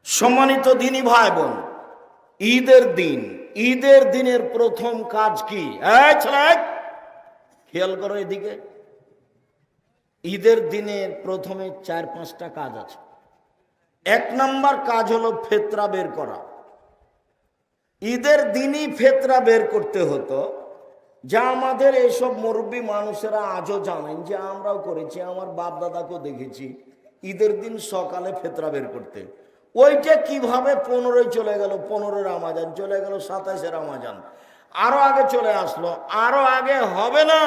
সম্মানিত দিনী ভাই বোন, ঈদের দিনের প্রথম কাজ কি? খেয়াল করো এদিকে। ঈদের দিনের প্রথমে 4-5টা কাজ আছে। 1 নাম্বার কাজ হলো ফেতরা বের করা। ঈদের দিনই ফেতরা বের করতে হতো, যা আমাদের এইসব মুরব্বী মানুষেরা আজও জানেন, যে আমরাও করেছি, আমার বাপ দাদাকেও দেখেছি ঈদের দিন সকালে ফেতরা বের করতে। ওইটা কিভাবে 15 চলে গেল, 15 রমজান চলে গেল, 27 রমজান আরো আগে চলে আসলো, আরো আগে হবে না,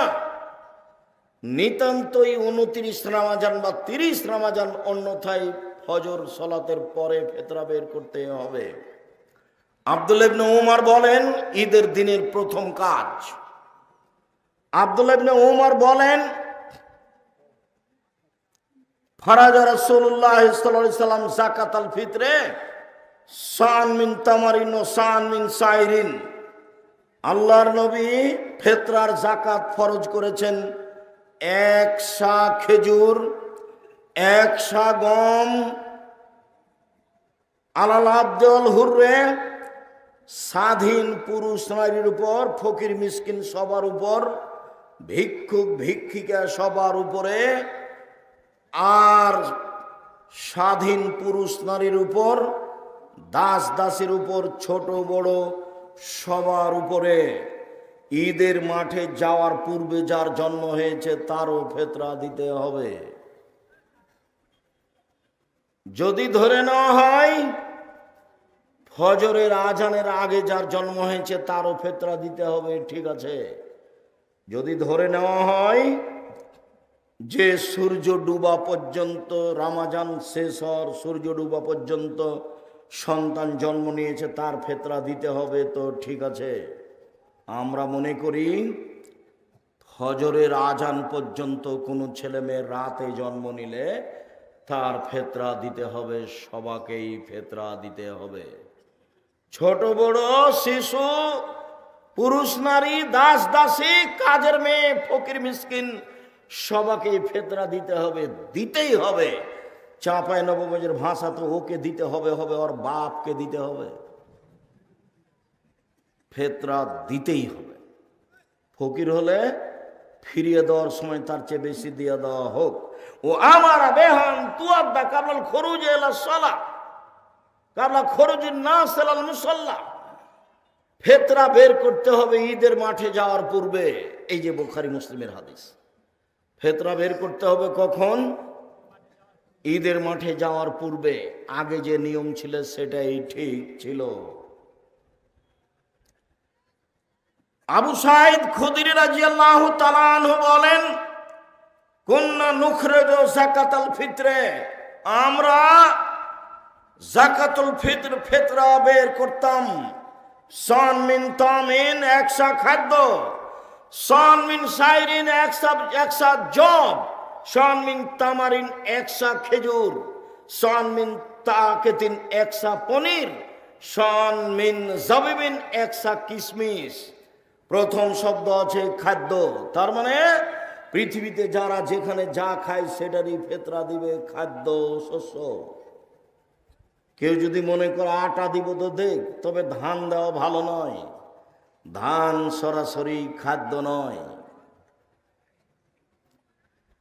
নিতান্তই 29 রমজান বা 30 রমজান, অন্যথায় ফজর সালাতের পরে ফেতরা বের করতে হবে। আব্দুল্লাহ ইবনে উমর বলেন, ঈদের দিনের প্রথম কাজ, আব্দুল্লাহ ইবনে উমর বলেন, ফারাজা রাসূলুল্লাহ সাল্লাল্লাহু আলাইহি সাল্লাম যাকাতাল ফিতরে সান মিন তামারিন ও সান মিন সাইরিন। আল্লাহর নবী ফিতরার যাকাত ফরজ করেছেন 1 সা খেজুর, 1 সা গম, আলাল আব্দুল হুররে, স্বাধীন পুরুষ নারীর উপর, ফকির মিসকিন সবার উপর, ভিক্ষুক ভিক্ষিকা সবার উপরে, আর স্বাধীন পুরুষ নারীর উপর, দাস দাসীর উপর, ছোট বড় সবার উপরে। ঈদের মাঠে যাওয়ার পূর্বে যার জন্ম হয়েছে তারও ফেতরা দিতে হবে। যদি ধরে নেওয়া হয় ফজরের আজানের আগে যার জন্ম হয়েছে তারও ফেতরা দিতে হবে, ঠিক আছে। যদি ধরে নেওয়া হয় যে সূর্য ডুবা পর্যন্ত, রমজান শেষ হওয়ার সূর্য ডুবা পর্যন্ত সন্তান জন্ম নিয়েছে, তার ফেতরা দিতে হবে, তো ঠিক আছে। আমরা মনে করি ফজরের আজান পর্যন্ত কোনো ছেলে মেয়ের রাতে জন্ম নিলে তার ফেতরা দিতে হবে, সবাকেই ফেতরা দিতে হবে। ছোট বড়, শিশু, পুরুষ নারী, দাস দাসী, কাজের মেয়ে, ফকির মিসকিন সবাকেই ফেতরা দিতে হবে, দিতেই হবে। চাঁপায় নবগঞ্জের ভাষা তো ওকে দিতে হবে, ওর বাপকে দিতে হবে, ফেতরা দিতেই হবে। ফকির হলে ফিরিয়ে দেওয়ার সময় তার চেয়ে বেশি দিয়ে দেওয়া হোক। ও আমার বেহান তুয়াদ্দা কাবলাল খরুজ ইলা সালাহ কাবলা খরুজিন নাস ইলাল মুসাল্লা। ফেতরা বের করতে হবে ঈদের মাঠে যাওয়ার পূর্বে। এই যে বুখারী মুসলিমের হাদিস। ফেতরা বের করতে হবে কখন? ঈদের মাঠে যাওয়ার পূর্বে। আগে যে নিয়ম ছিল সেটাই ঠিক ছিল। আবু সাঈদ খুদরি রাদিয়াল্লাহু তাআলা আনহু বলেন, কুন্না নুখরিজু যাকাতাল ফিতরে, আমরা যাকাতুল ফিতর ফিতরা বের করতাম। সান মিন তামিন, 1 সা খাদ্য, সান মিন সাইরিন, 1 সা জব, সান মিন তামারিন, 1 সা খেজুর, সান মিন তাকাতিন, 1 সা পনির, সান মিন জাবিবিন, 1 সা কিশমিশ। প্রথম শব্দ আছে খাদ্য, তার মানে পৃথিবীতে যারা যেখানে যা খায় সেটারই ফেতরা দিবে, খাদ্য শস্য। কেউ যদি মনে করে আটা দিব তো দেখ, তবে ধান দেওয়া ভালো নয়, ধান সরাসরি খাদ্য নয়।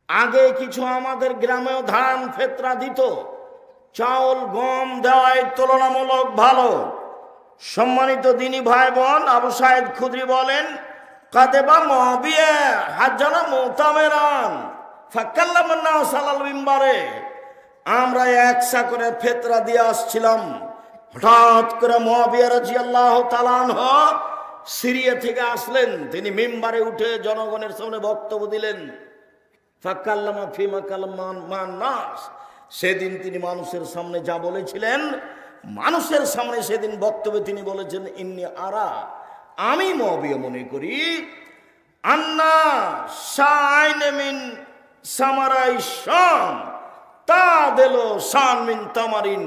আগে কিছু আমাদের গ্রামেও ধান ফেতরা দিত, চাউল গম দেওয়াই তুলনামূলক ভালো। সম্মানিত দিনী ভাই বোন, আবু সাঈদ খুদরি বলেন, কাদেবা মুআবিয়া হাজ্জানা মুতামিরান ফাকাল্লামান নাস আলাল মিম্বারে, আমরা 1 সা করে ফেতরা দিয়ে আসছিলাম। হঠাৎ করে মুআবিয়া রাদিয়াল্লাহু তাআলা আনহু সিরিয়া থেকে আসলেন, তিনি মিম্বারে উঠে জনগণের সামনে বক্তব্য দিলেন। ফাকাল্লামা ফিমা কালামান নাস, সেদিন তিনি মানুষের সামনে যা বলেছিলেন, মানুষের সামনে সেদিন বক্তব্যে তিনি বলেছেন, ইন্নী আরা, আমি মুআবিয়া মনে করি, আন্না শাইন মিন সামারাই শাম তাদেলো শান মিন তামারিন,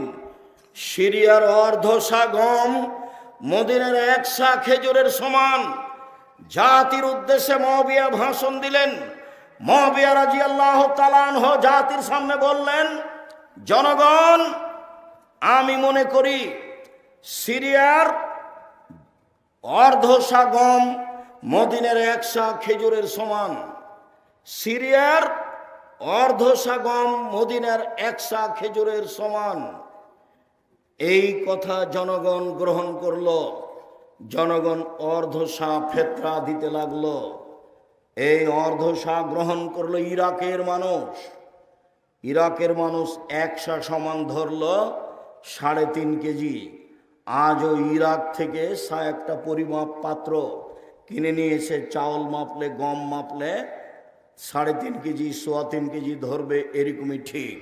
সিরিয়ার অর্ধশা গম মদিনার 1 সা খেজুরের সমান। জাতির উদ্দেশ্যে মুআবিয়া ভাষণ দিলেন। মুআবিয়া রাদিয়াল্লাহু তাআলা আনহু জাতির সামনে বললেন, জনগণ, আমি মনে করি সিরিয়ার অর্ধশা গম মদিনের 1 সা খেজুরের সমান। সিরিয়ার অর্ধশা গম মদিনার 1 সা খেজুরের সমান। এই কথা জনগণ গ্রহণ করলো। জনগণ অর্ধশা ফেতরা দিতে লাগলো। এই অর্ধশা গ্রহণ করলো ইরাকের মানুষ। ইরাকের মানুষ 1 সা সমান ধরলো 3.5 কেজি। আজও ইরাক থেকে একটা পরিমাপ পাত্র কিনে নিয়ে এসে চাউল মাপলে, গম মাপলে 3.5 কেজি, 3.25 কেজি ধরবে, এরকমই ঠিক।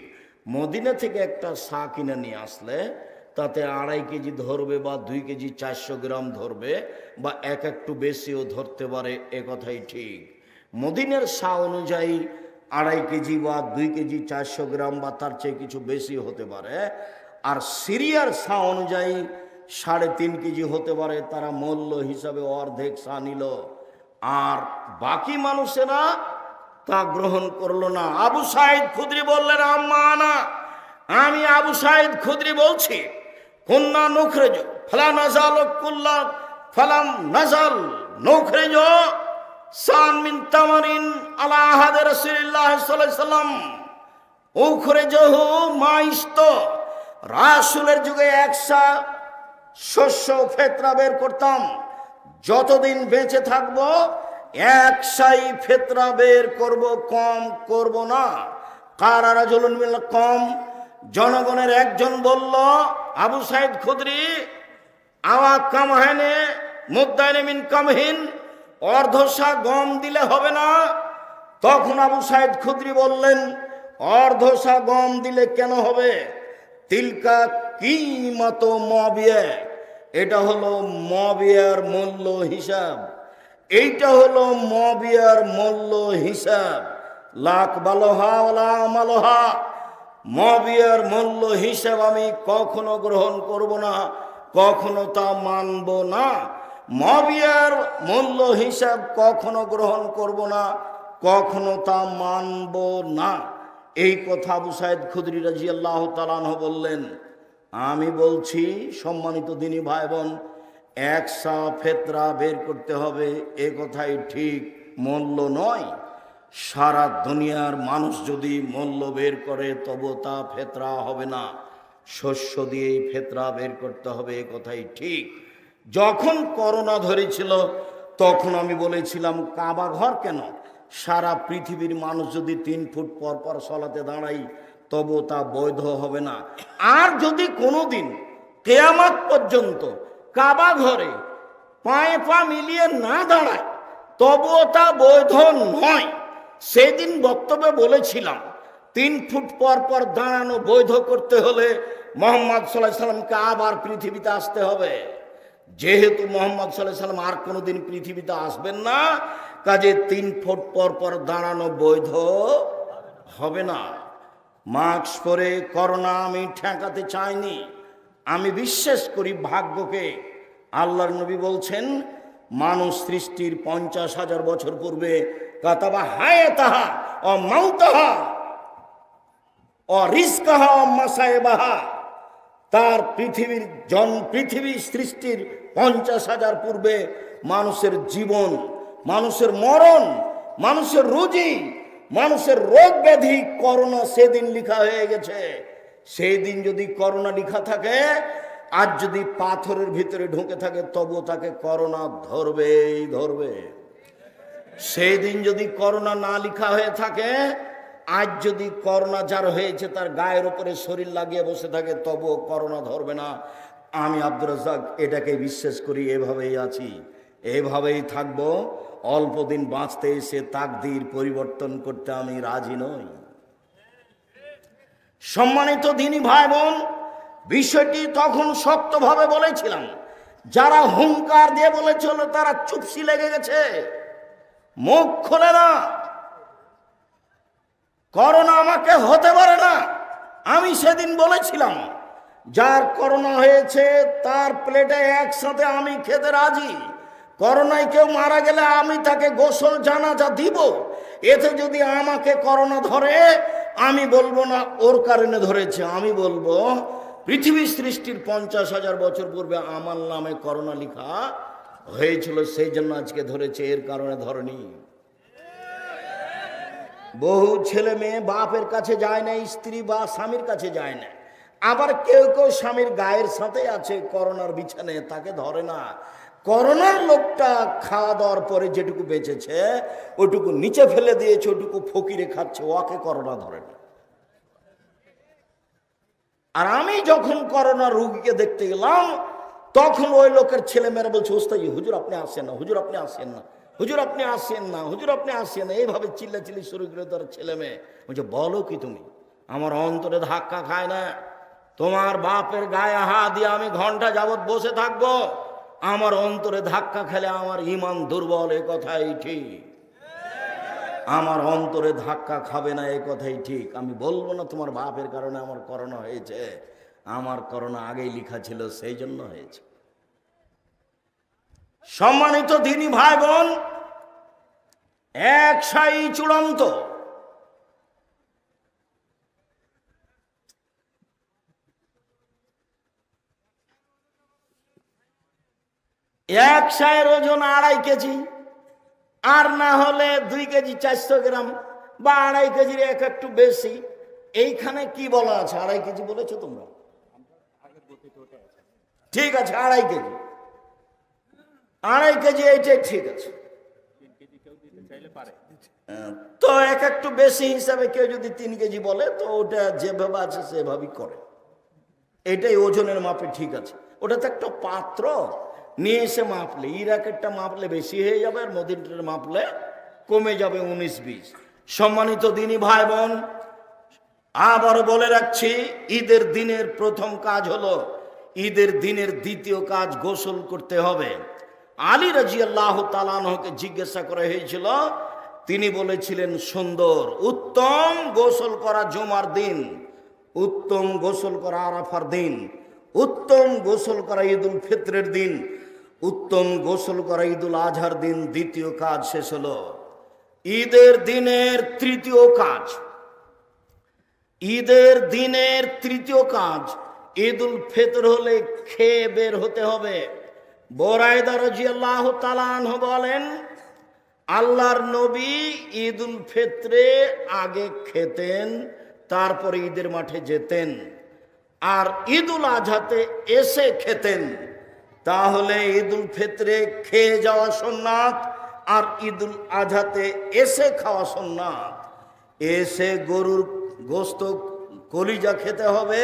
মদিনা থেকে একটা সা কিনে নিয়ে আসলে তাতে 2.5 কেজি ধরবে, বা 2 কেজি 400 গ্রাম ধরবে, বা একটু বেশিও ধরতে পারে, এ কথাই ঠিক। মদিনার সা অনুযায়ী 2.5 কেজি বা 2 কেজি 400 গ্রাম বা তার চেয়ে কিছু বেশি হতে পারে। আর সিরিয়ার সা অনুযায়ী 3.5 কেজি হতে পারে। তারা মূল্য হিসাবে অর্ধেক সা নিল, আর বাকি মানুষেরা তা গ্রহণ করলো না। আবু সাইদ খুদরি বললেন, আম্মানা, আমি আবু সাইদ খুদরি বলছি, কুন্না নুখরিজু ফালা নাজাল কুল্লা ফালাম নাজাল নুখরিজু সান মিন তামারিন আলা আহাদে রাসূলিল্লাহ সাল্লাল্লাহু আলাইহি সাল্লাম উখরিজুহু মাইস্ত। রাসূলের যুগে 1 সা শস্য ফেতরা বের করতাম। যতদিন বেঁচে থাকবো 1 সাই ফেতরা বের করব, কম করব না। কারা রাজুলুন মিনাল কম, জনগণের একজন বলল, আবু সাইদ খুদরি, আওয়া কামহানে মুদ্দাইনে মিন কামহিন, অর্ধশা গম দিলে হবে না? তখন আবু সাইদ খুদরি বললেন, অর্ধশা গম দিলে কেন হবে? তিলকা কিমাত মুআবিয়া, এটা হলো মুআবিয়ার মূল্য হিসাব। এইটা হলো মুআবিয়ার মূল্য হিসাব। লাক বালোহা ওয়ালা মালোহা, মুআবিয়ার মূল্য হিসাব আমি কখনো গ্রহণ করব না, কখনো তা মানব না। মুআবিয়ার মূল্য হিসাব কখনো গ্রহণ করব না, কখনো তা মানব না। এই কথা আবু সাইদ খুদরি রাদিয়াল্লাহু তাআলা আনহু বললেন। আমি বলছি, সম্মানিত দিনী ভাই বোন, 1 সা ফেতরা বের করতে হবে, এ কথাই ঠিক, মূল্য নয়। সারা দুনিয়ার মানুষ যদি মূল্য বের করে তবু তা ফেতরা হবে না, শস্য দিয়েই ফেতরা বের করতে হবে, এ কথাই ঠিক। যখন করোনা ধরেছিল তখন আমি বলেছিলাম, কাবা ঘর কেন, সারা পৃথিবীর মানুষ যদি 3 ফুট পর পর সলাতে দাঁড়াই তবু তা বৈধ হবে না। আর যদি কোনোদিন কিয়ামত পর্যন্ত কাবা ঘরে পায়ে পা মিলিয়ে না দাঁড়ায় তবুও তা বৈধ নয়। সেদিন বক্তব্যে বলেছিলাম, 3 ফুট পর পর দাঁড়ানো বৈধ করতে হলে মুহাম্মদ সাল্লাল্লাহু আলাইহি সাল্লামকে আবার পৃথিবীতে আসতে হবে। যেহেতু মুহাম্মদ সাল্লাল্লাহু আলাইহি সাল্লাম আর কোনোদিন পৃথিবীতে আসবেন না, কাজে 3 ফুট পর পর দাঁড়ানো বৈধ হবে না। মাস্ক পরে করোনা আমি ঠেকাতে চাইনি। আমি বিশ্বাস করি ভাগ্যকে। আল্লাহর নবী বলছেন, মানুষ সৃষ্টির 50,000 বছর পূর্বে কাতাবা হায়াতাহা ও মাউতাহা ও রিজকাহা ও মাসায়েবাহা, তার পৃথিবী সৃষ্টির 50,000 পূর্বে মানুষের জীবন, মানুষের মরণ, মানুষের রুজি, মানুষের রোগ ব্যাধি, করোনা সেদিন লেখা হয়ে গেছে। সেই দিন যদি করোনা লেখা থাকে, আজ যদি পাথরের ভিতরে ঢুকে থাকে তবু তাকে করোনা ধরবেই ধরবে। সেই দিন যদি করোনা না লেখা হয়ে থাকে, আজ যদি করোনা যার হয়েছে তার গায়ের উপরে শরীর লাগিয়ে বসে থাকে তবুও করোনা ধরবে না। আমি আব্দুর রাজ্জাক এটাকে বিশ্বাস করি, এভাবেই আছি, এভাবেই থাকবো। অল্প দিন বাঁচতে এসে তাকদীর পরিবর্তন করতে আমি রাজি নই। সম্মানিত দিনী ভাই বোন, বিষয়টি তখন শক্তভাবে বলেছিলাম। যারা হুঙ্কার দিয়ে বলেছিল তারা চুপসি লেগে গেছে, মুখ খোলে না। করোনা আমাকে হতে পারে না। আমি সেদিন বলেছিলাম, যার করোনা হয়েছে তার প্লেটে একসাথে আমি খেতে রাজি। করোনায় কেউ মারা গেলে আমি তাকে গোসল জানাজা দিব। এতে যদি আমাকে করোনা ধরে, আমি বলবো না ওর কারণে ধরেছে, আমি বলবো পৃথিবী সৃষ্টির 50,000 বছর পূর্বে আমার নামে করোনা লেখা হয়েছিল, সেই জন্য আজকে ধরেছে, এর কারণে ধরেনি। বহু ছেলে মেয়ে বাপের কাছে যায় না, স্ত্রী বা স্বামীর কাছে যায় না। আবার কেউ কেউ স্বামীর গায়ের সাথে আছে করোনার বিছানে, তাকে ধরে না। করোনার লোকটা খাওয়া দাওয়ার পরে যেটুকু বেঁচেছে ওটুকু নিচে ফেলে দিয়েছে, ওটুকু ফকিরে খাচ্ছে, ওকে করোনা ধরে না। আর আমি যখন করোনা রোগীকে দেখতে গেলাম তখন ওই লোকের ছেলে মেয়েরা বলছে, ওস্তাজি হুজুর আপনি আসেন না, হুজুর আপনি আসেন না, হুজুর আপনি আসেন না, হুজুর আপনি আসেন না, এইভাবে চিল্লাচিল্লি শুরু করে তার ছেলে মেয়ে। বলছে বলো কি তুমি? আমার অন্তরে ধাক্কা খায় না। তোমার বাপের গায়ে হাত দিয়ে আমি ঘন্টা যাবৎ বসে থাকবো, আমার অন্তরে ধাক্কা খেলে আমার ঈমান দুর্বল, এ কথাই ঠিক। আমার অন্তরে ধাক্কা খাবে না, এ কথাই ঠিক। আমি বলবো না তোমার বাপের কারণে আমার করোনা হয়েছে, আমার করোনা আগেই লেখা ছিল, সেই জন্য হয়েছে। সম্মানিত দিনী ভাই বোন, এক সাই চূড়ান্ত। এক সায়ের ওজন 2.5 কেজি, আর না হলে 2 কেজি 400 গ্রাম, বা 2.5 কেজির একটু বেশি। এইখানে কি বলা আছে? 2.5 কেজি বলেছো তোমরা? ঠিক আছে, 2.5 কেজি, 2.5 কেজি, এইটাই ঠিক আছে। তো একটু বেশি হিসাবে কেউ যদি 3 কেজি বলে তো ওটা যেভাবে আছে সেভাবেই করে, এটাই ওজনের মাপে ঠিক আছে। ওটা তো একটা পাত্র নিয়ে এসে মাপলে, ইরাকেরটা মাপলে বেশি হয়ে যাবে, আর মদিনার মাপলে কমে যাবে 19-20। সম্মানিত দিনী ভাই বোন, আবার বলে রাখছি, ঈদের দিনের প্রথম কাজ হলো, ঈদের দিনের দ্বিতীয় কাজ গোসল করতে হবে। আলী রাদিয়াল্লাহু তাআলা আনহুকে জিজ্ঞাসা করা হয়েছিল, তিনি বলেছিলেন সুন্দর, উত্তম গোসল করা জুমার দিন, উত্তম গোসল করা আরাফার দিন, উত্তম গোসল করা ঈদুল ফিতরের দিন, উত্তম গোসল করা ঈদুল আজহার দিন। দ্বিতীয় কাজ শেষ হলো। ঈদের দিনের তৃতীয় কাজ, ঈদের দিনের তৃতীয় কাজ, ঈদুল ফিতর হলে খেয়ে বের হতে হবে। বুরায়দা রাদিয়াল্লাহু তাআলা আনহু বলেন, আল্লাহর নবী ঈদুল ফিতরে আগে খেতেন, তারপরে ঈদের মাঠে যেতেন, আর ঈদুল আজহাতে এসে খেতেন। তাহলে ঈদুল ফিতরে খেয়ে যাওয়া সুন্নাত, আর ঈদুল আজহাতে এসে খাওয়া সুন্নাত। এসে গরুর গোস্ত কলিজা খেতে হবে,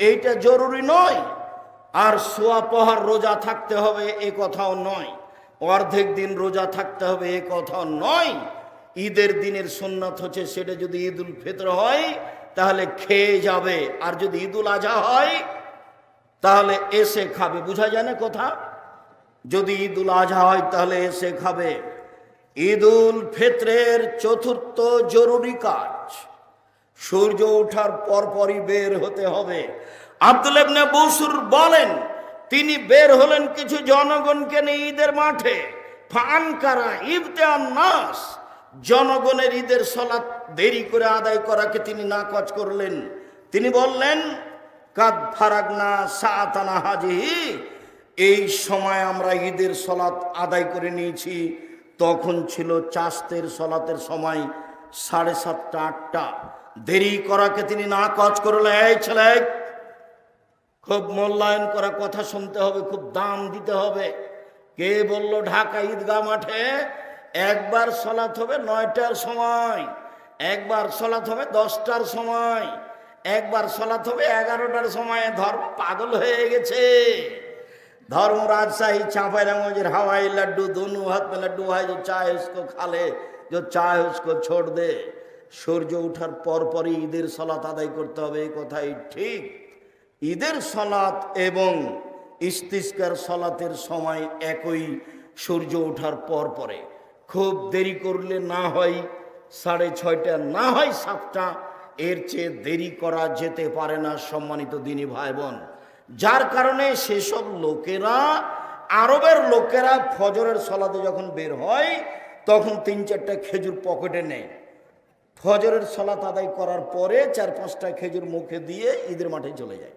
এইটা জরুরি নয়। আর সোয়া পহার রোজা থাকতে হবে, এ কথাও নয়। অর্ধেক দিন রোজা থাকতে হবে, এ কথাও নয়। ঈদের দিনের সুন্নাত হচ্ছে, সেটা যদি ঈদুল ফিতর হয় তাহলে খেয়ে যাবে, আর যদি ঈদুল আজহা হয় তাহলে এসে খাবে। বুঝা যায় না কথা? যদি ঈদুল আজহা হয় তাহলে এসে খাবে। ঈদুল ফিতরের চতুর্থ জরুরি কাজ, সূর্য ওঠার পরপরই বের হতে হবে। আব্দুল্লাহ ইবনে বুসর বলেন, তিনি বের হলেন কিছু জনগণকে নিয়ে ঈদের মাঠে। ফানকারা ইবতান নাস, জনগণের ঈদের সালাত দেরি করে আদায় করাকে তিনি নাকচ করলেন। তিনি বললেন, কাদ ফারাগনা সাআতানা হাজিহি, এই সময় আমরা ঈদের সালাত আদায় করে নিয়েছি। তখন ছিল চাস্তের সালাতের সময় 7:30 8টা। দেরি করাকে তিনি নাকচ করলেন। এই ছেলে, খুব মূল্যায়ন করা কথা শুনতে হবে, খুব দাম দিতে হবে। কে বলল ঢাকা ঈদগাহ মাঠে একবার সালাত হবে 9টার সময়, একবার সালাত হবে 10টার সময়, একবার সালাত হবে 11টার সময়? ধর্ম পাগল হয়ে গেছে। धर्म राजशाही चांपाइनगंज हवाई लड्डू दोनों हाथ में लड्डू है, जो चाहे उसको खा ले, जो चाहे उसको छोड़ दे। সূর্য ওঠার পরপরই ঈদের সালাত আদায় করতে হবে, এই কথাই ঠিক। ঈদের সালাত এবং ইস্তিসকার সালাতের সময় একই, সূর্য ওঠার পরপরে। খুব দেরি করলে না হয় 6:30, না হয় 7টা, এর চেয়ে দেরি করা যেতে পারে না সম্মানিত দিনী ভাই বোন। যার কারণে সেসব লোকেরা, আরবের লোকেরা ফজরের সালাতে যখন বের হয় তখন 3-4টা খেজুর পকেটে নেয়। ফজরের সালাত আদায় করার পরে 4-5টা খেজুর মুখে দিয়ে ঈদের মাঠে চলে যায়।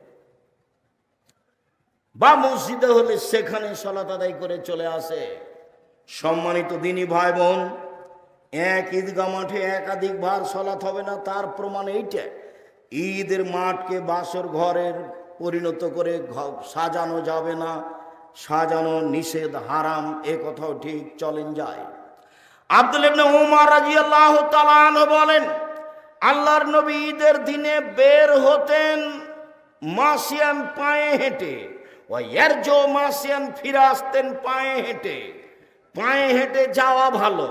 বা মসজিদে হলে সেখানে সালাত আদায় করে চলে আসে। সম্মানিত দিনী ভাই বোন, এক ঈদগাহ মাঠে একাধিকবার সালাত হবে না, তার প্রমাণ এইটা। ঈদের মাঠকে বাসর ঘরের পরিণত করে সাজানো যাবে না, সাজানো নিষেধ, হারাম, এ কথাও ঠিক চলেন যায়। আব্দুল ইবনে উমর রাদিয়াল্লাহু তাআলা আনহু বলেন, আল্লাহর নবী ঈদের দিনে বের হতেন মাসিয়ান, পায়ে হেঁটে, ও ইয়ারজু মাসিয়ান, ফিরে আসতেন পায়ে হেঁটে। পায়ে হেঁটে যাওয়া ভালো,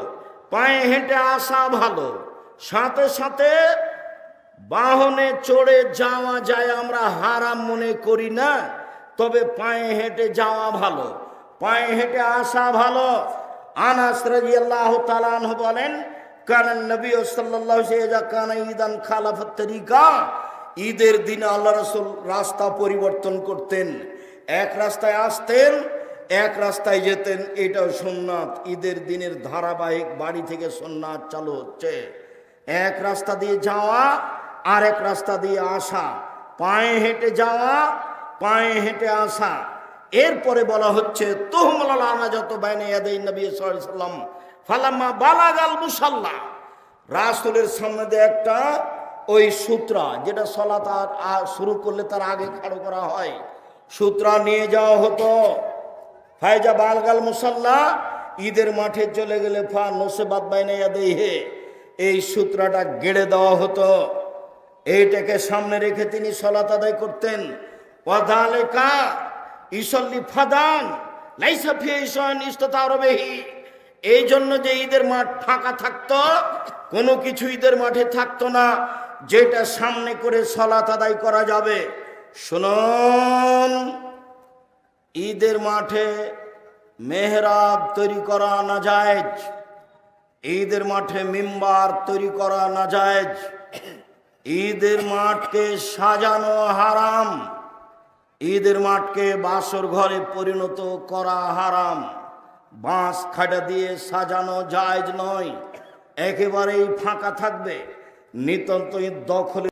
পায়ে হেঁটে আসা ভালো, সাথে সাথে বাহনে চড়ে যাওয়া যায় আমরা হারাম মনে করি না, তবে পায়ে হেঁটে যাওয়া ভালো, পায়ে হেঁটে আসা ভালো। আনাস রাদিয়াল্লাহু তাআলা আনহু বলেন, কারণ নবী সাল্লাল্লাহু আলাইহি ওয়াসাল্লাম কানা ঈদান খালাফাত তরিকা, ঈদের দিনে আল্লাহ রাসূল রাস্তা পরিবর্তন করতেন, এক রাস্তায় আসতেন, এক রাস্তায় যেতেন। এটাও সুন্নাত, ঈদের দিনের ধারাবাহিক বাড়ি থেকে সুন্নাত চালু হচ্ছে। এক রাস্তা দিয়ে যাওয়া, আর এক রাস্তা দিয়ে আসা, পায়ে হেঁটে যাওয়া, পায়ে হেঁটে আসা। এরপরে বলা হচ্ছে তুহমুল আনাজাতু বাইনা ইয়াদাই নবী সাল্লাল্লাহু আলাইহি ওয়াসাল্লাম ফালাম্মা বালাগাল মুসাল্লা, রাসূলের সামনে দিয়ে একটা ওই সূত্রা, যেটা সালাত শুরু করলে তার আগে খাড়ো করা হয়, সূত্রা নিয়ে যাওয়া হতো। ফায়জা বালগাল মুসাল্লা, ঈদের মাঠে চলে গেলে ফা নসেবাত বাইনা ইয়াদাইহি, এই সূত্রাটা গেড়ে দেওয়া হতো। এইটাকে সামনে রেখে তিনি সালাত আদায় করতেন। ওয়াদালিকা ইসল্লি ফাদান লাইসা ফি শাইইন ইসতাতারা বিহি, এই জন্য যে ঈদের মাঠ ফাঁকা থাকতো, কোনো কিছু ঈদের মাঠে থাকতো না যেটা সামনে করে সালাত আদায় করা যাবে। শুনুন, ঈদের মাঠে মেহরাব তৈরি করা নাজায়েজ, ঈদের মাঠে মিম্বার তৈরি করা নাজায়েজ, ঈদের মাঠকে সাজানো হারাম, ঈদের মাঠকে বাসর ঘরে পরিণত করা হারাম, বাঁশ খাটা দিয়ে সাজানো জায়েজ নয়, একেবারেই ফাঁকা থাকবে। নিতান্তই দখলে